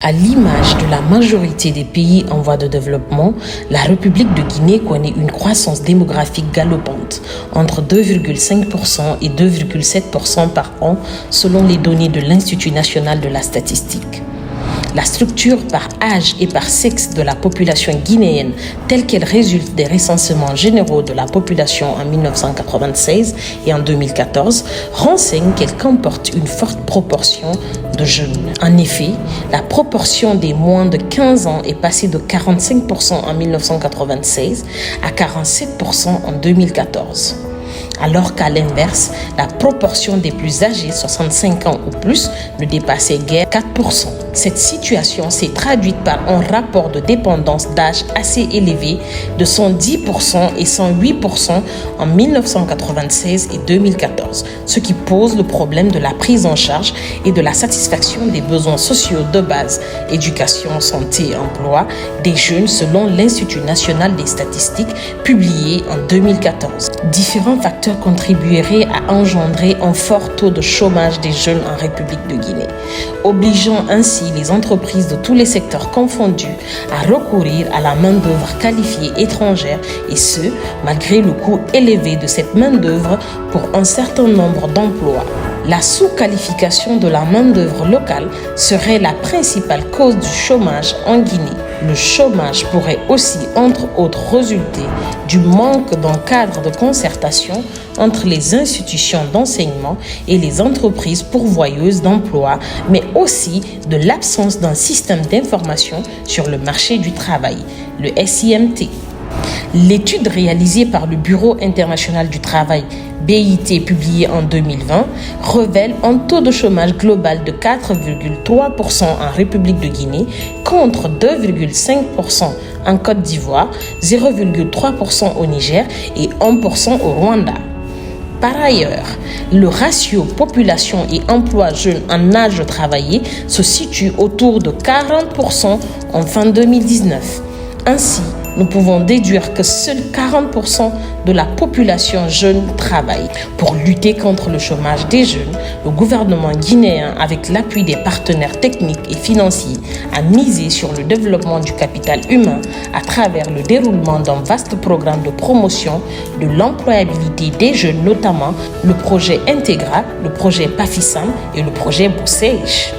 À l'image de la majorité des pays en voie de développement, la République de Guinée connaît une croissance démographique galopante, entre 2,5% et 2,7% par an, selon les données de l'Institut national de la statistique. La structure par âge et par sexe de la population guinéenne, telle qu'elle résulte des recensements généraux de la population en 1996 et en 2014, renseigne qu'elle comporte une forte proportion de jeunes. En effet, la proportion des moins de 15 ans est passée de 45% en 1996 à 47% en 2014. Alors qu'à l'inverse, la proportion des plus âgés, 65 ans ou plus, ne dépassait guère 4%. Cette situation s'est traduite par un rapport de dépendance d'âge assez élevé de 110% et 108% en 1996 et 2014, ce qui pose le problème de la prise en charge et de la satisfaction des besoins sociaux de base, éducation, santé, emploi, des jeunes selon l'Institut national des statistiques publié en 2014. Différents facteurs contribueraient à engendrer un fort taux de chômage des jeunes en République de Guinée, obligeant ainsi les entreprises de tous les secteurs confondus à recourir à la main-d'œuvre qualifiée étrangère, et ce, malgré le coût élevé de cette main-d'œuvre pour un certain nombre d'emplois. La sous-qualification de la main-d'œuvre locale serait la principale cause du chômage en Guinée. Le chômage pourrait aussi, entre autres, résulter du manque d'un cadre de concertation entre les institutions d'enseignement et les entreprises pourvoyeuses d'emploi, mais aussi de l'absence d'un système d'information sur le marché du travail, le SIMT. L'étude réalisée par le Bureau international du travail, BIT, publiée en 2020, révèle un taux de chômage global de 4,3% en République de Guinée contre 2,5% en Côte d'Ivoire, 0,3% au Niger et 1% au Rwanda. Par ailleurs, le ratio population et emploi jeunes en âge de travailler se situe autour de 40% en fin 2019. Ainsi, nous pouvons déduire que seuls 40% de la population jeune travaille. Pour lutter contre le chômage des jeunes, le gouvernement guinéen, avec l'appui des partenaires techniques et financiers, a misé sur le développement du capital humain à travers le déroulement d'un vaste programme de promotion de l'employabilité des jeunes, notamment le projet Integra, le projet Pafissam et le projet Boussège.